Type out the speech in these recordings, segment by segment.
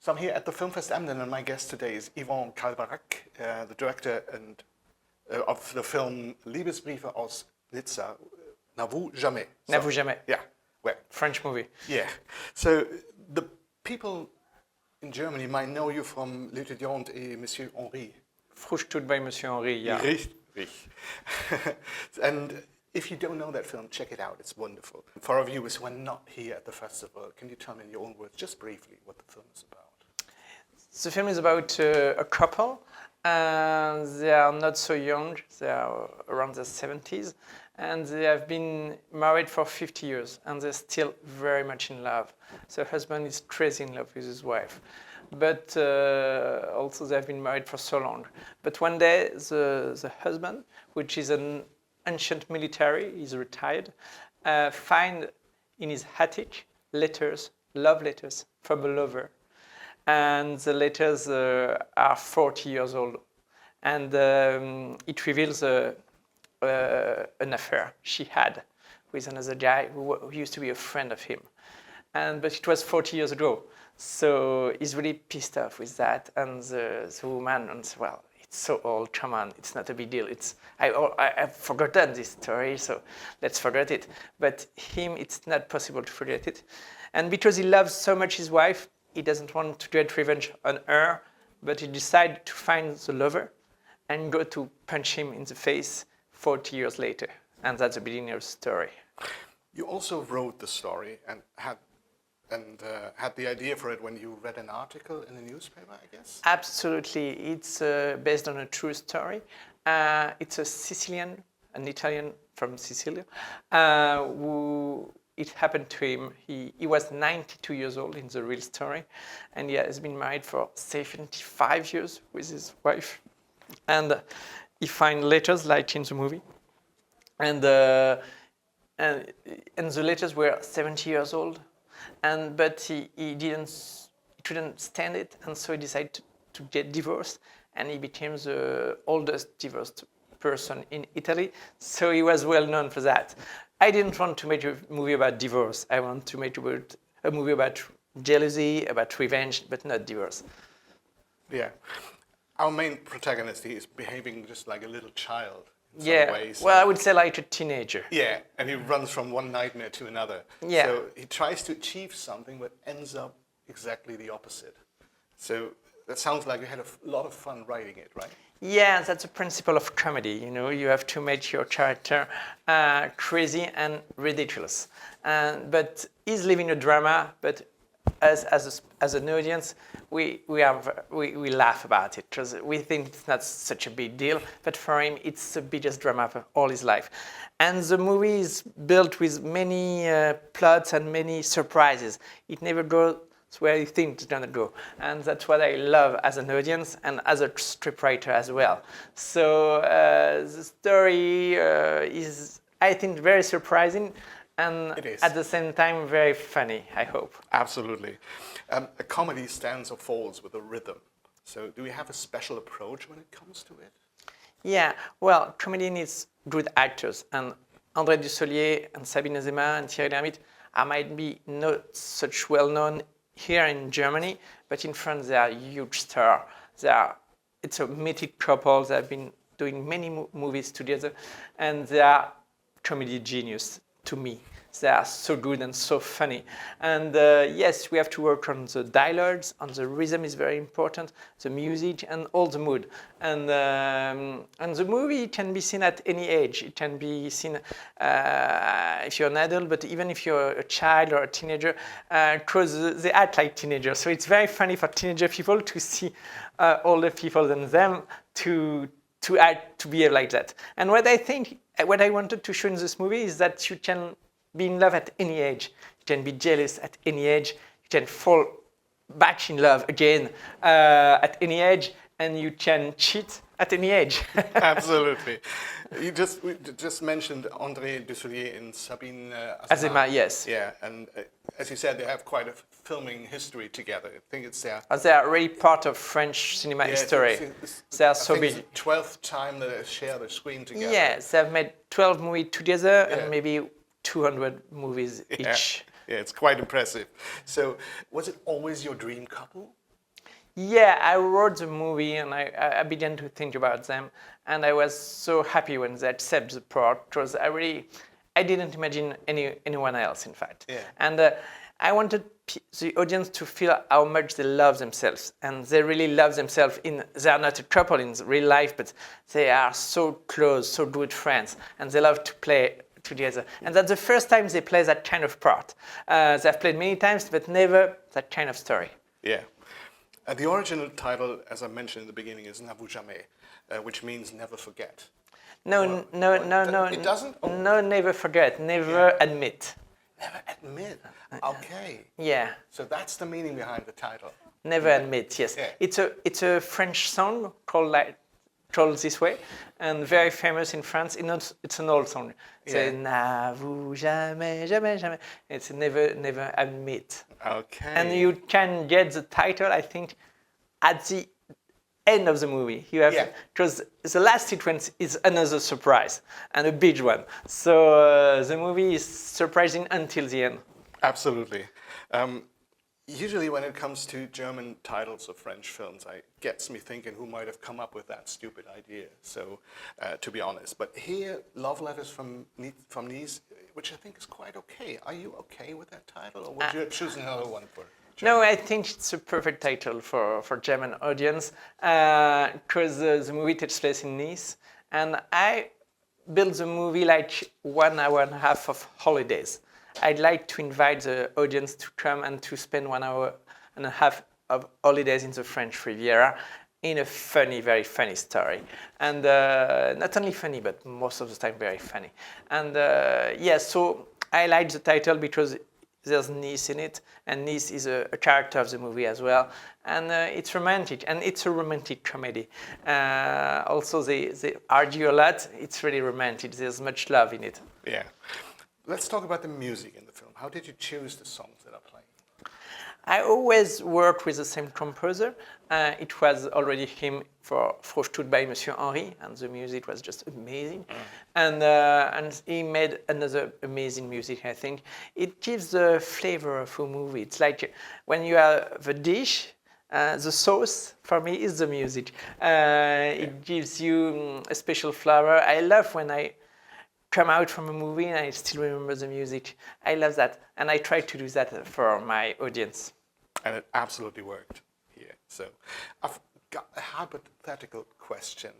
So I'm here at the Filmfest Emden, and my guest today is Ivan Calberac, the director of the film Liebesbriefe aus Nizza. N'avoue jamais. N'avoue jamais. Yeah. Well, French movie. yeah. So the people in Germany might know you from L'étudiante et Monsieur Henri. Frühstück bei Monsieur Henri, yeah. Richtig. And if you don't know that film, check it out. It's wonderful. For our viewers who are not here at the festival, can you tell me in your own words, just briefly, what the film is about? The film is about a couple, and they are not so young. They are around their 70s, and they have been married for 50 years, and they're still very much in love. The husband is crazy in love with his wife, but also they have been married for so long. But one day, the husband, which is an ancient military, he's retired, find in his attic letters, love letters from a lover. And the letters are 40 years old. And it reveals an affair she had with another guy who used to be a friend of him. But it was 40 years ago. So he's really pissed off with that. And the woman says, well, it's so old, come on, it's not a big deal. I've forgotten this story, so let's forget it. But him, it's not possible to forget it. And because he loves so much his wife, he doesn't want to get revenge on her, but he decided to find the lover and go to punch him in the face 40 years later. And that's the beginning of the story. You also wrote the story and had the idea for it when you read an article in the newspaper, I guess? Absolutely. It's based on a true story. It's a Sicilian, an Italian from Sicily, who it happened to him. He was 92 years old in the real story, and he has been married for 75 years with his wife. And he finds letters like in the movie, and the letters were 70 years old, but he couldn't stand it, and so he decided to get divorced, and he became the oldest divorced person in Italy. So he was well known for that. I didn't want to make a movie about divorce. I want to make a movie about jealousy, about revenge, but not divorce. Yeah. Our main protagonist is behaving just like a little child in some ways. Well, I would say like a teenager. Yeah, and he runs from one nightmare to another. Yeah. So he tries to achieve something, but ends up exactly the opposite. So that sounds like you had a lot of fun writing it, right? Yeah, that's the principle of comedy. You know, you have to make your character crazy and ridiculous. But he's living a drama. But as an audience, we laugh about it because we think it's not such a big deal. But for him, it's the biggest drama of all his life. And the movie is built with many plots and many surprises. It never goes where you think it's gonna go, and that's what I love as an audience and as a scriptwriter as well. So the story is, I think, very surprising, and at the same time very funny, I hope. Absolutely. A comedy stands or falls with a rhythm. So do we have a special approach when it comes to it? Yeah, well, comedy needs good actors, and André Dussolier and Sabine Azema and Thierry Lhermitte might be not such well known here in Germany, but in France they are huge stars. It's a mythic couple. They have been doing many movies together, and they are comedy genius to me. They are so good and so funny. And yes, we have to work on the dialogues, on the rhythm is very important, the music, and all the mood. And the movie can be seen at any age. It can be seen if you're an adult, but even if you're a child or a teenager, because they act like teenagers. So it's very funny for teenager people to see older people than them to act, to behave like that. And what I wanted to show in this movie is that you can be in love at any age. You can be jealous at any age. You can fall back in love again at any age, and you can cheat at any age. Absolutely. We just mentioned André Dussolier and Sabine Azema, yes. Yeah, and as you said, they have quite a filming history together. I think it's their... They are really part of French cinema history. They are so big. It's the 12th time that they share the screen together. Yes, they have made 12 movies together and maybe 200 movies each. Yeah, it's quite impressive. So, was it always your dream couple? Yeah, I wrote the movie and I began to think about them, and I was so happy when they accepted the part because I didn't imagine anyone else, in fact. Yeah. And I wanted the audience to feel how much they love themselves, and they really love themselves. They are not a couple in real life, but they are so close, so good friends, and they love to play together. And that's the first time they play that kind of part. They've played many times, but never that kind of story. Yeah. The original title, as I mentioned in the beginning, is N'avoue jamais, which means never forget. No. It doesn't? Oh. No, never forget, never admit. Never admit. Okay. Yeah. So that's the meaning behind the title. Never admit, yes. Yeah. It's a French song called this way, and very famous in France. It's an old song. It's N'avoue jamais, jamais, jamais. It's never admit. Okay. And you can get the title, I think, at the end of the movie. You have because the last sequence is another surprise and a big one. So the movie is surprising until the end. Absolutely. Usually when it comes to German titles of French films, it gets me thinking who might have come up with that stupid idea, so to be honest. But here, Love Letters from Nice, which I think is quite okay. Are you okay with that title, or would you choose another one for German? No, I think it's a perfect title for German audience because the movie takes place in Nice, and I built the movie like 1 hour and a half of holidays. I'd like to invite the audience to come and to spend 1 hour and a half of holidays in the French Riviera in a funny, very funny story. And not only funny, but most of the time very funny. And so I like the title because there's Nice in it, and Nice is a character of the movie as well. And it's romantic, and it's a romantic comedy. Also, they argue a lot. It's really romantic. There's much love in it. Yeah. Let's talk about the music in the film. How did you choose the songs that are playing? I always work with the same composer. It was already him for Frühstück by Monsieur Henry, and the music was just amazing. And he made another amazing music, I think. It gives the flavor of a movie. It's like when you have a dish, the sauce, for me, is the music. It gives you a special flavor. I love when I come out from a movie and I still remember the music. I love that, and I try to do that for my audience. And it absolutely worked here. So I've got a hypothetical question,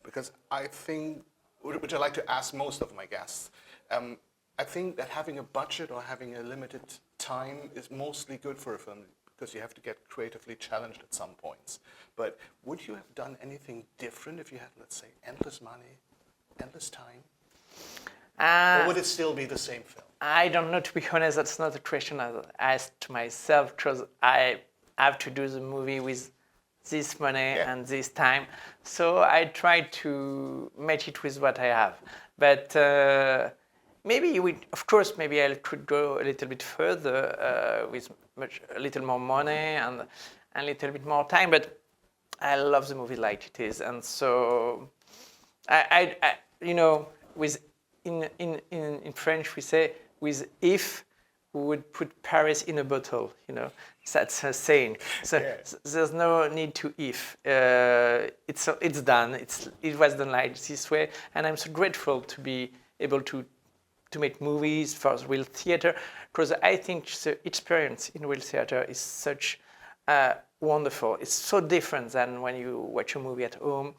because I think, which I like to ask most of my guests, I think that having a budget or having a limited time is mostly good for a film, because you have to get creatively challenged at some points. But would you have done anything different if you had, let's say, endless money, endless time? Or would it still be the same film? I don't know, to be honest. That's not a question I asked to myself, because I have to do the movie with this money and this time. So I try to match it with what I have. But maybe I could go a little bit further with a little more money and a little bit more time. But I love the movie like it is, and so in French we say, with if we would put Paris in a bottle, that's a saying. So there's no need to if. It's done. It was done like this way, and I'm so grateful to be able to make movies for real theater, because I think the experience in real theater is such wonderful. It's so different than when you watch a movie at home.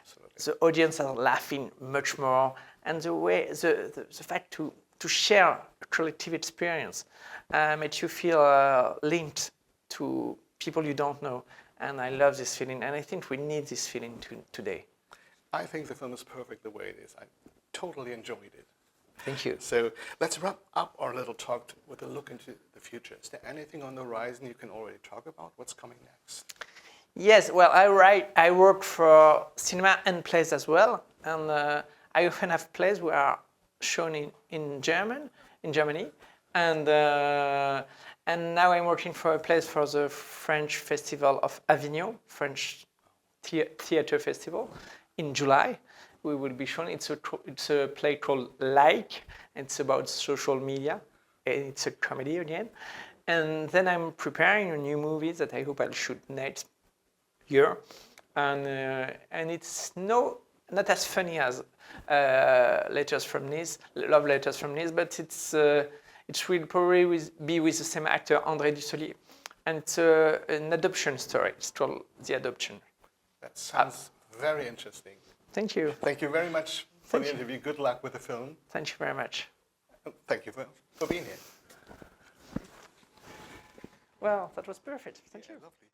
Absolutely. The audience are laughing much more, and the fact to share a collective experience makes you feel linked to people you don't know. And I love this feeling, and I think we need this feeling today. I think the film is perfect the way it is. I totally enjoyed it. Thank you. So let's wrap up our little talk with a look into the future. Is there anything on the horizon you can already talk about? What's coming next? Yes, well, I work for cinema and plays as well, and I often have plays which are shown in Germany, and now I'm working for a place for the French Festival of Avignon, French Theatre Festival, in July. We will be shown. It's a play called Like. It's about social media, and it's a comedy again. And then I'm preparing a new movie that I hope I'll shoot next year. And it's not as funny as Letters from Nice, Love Letters from Nice, but it will probably be with the same actor, André Dussolier. And it's an adoption story. It's called The Adoption. That sounds very interesting. Thank you. Thank you very much for the interview. Good luck with the film. Thank you very much. Thank you for being here. Well, that was perfect. Thank you. Lovely.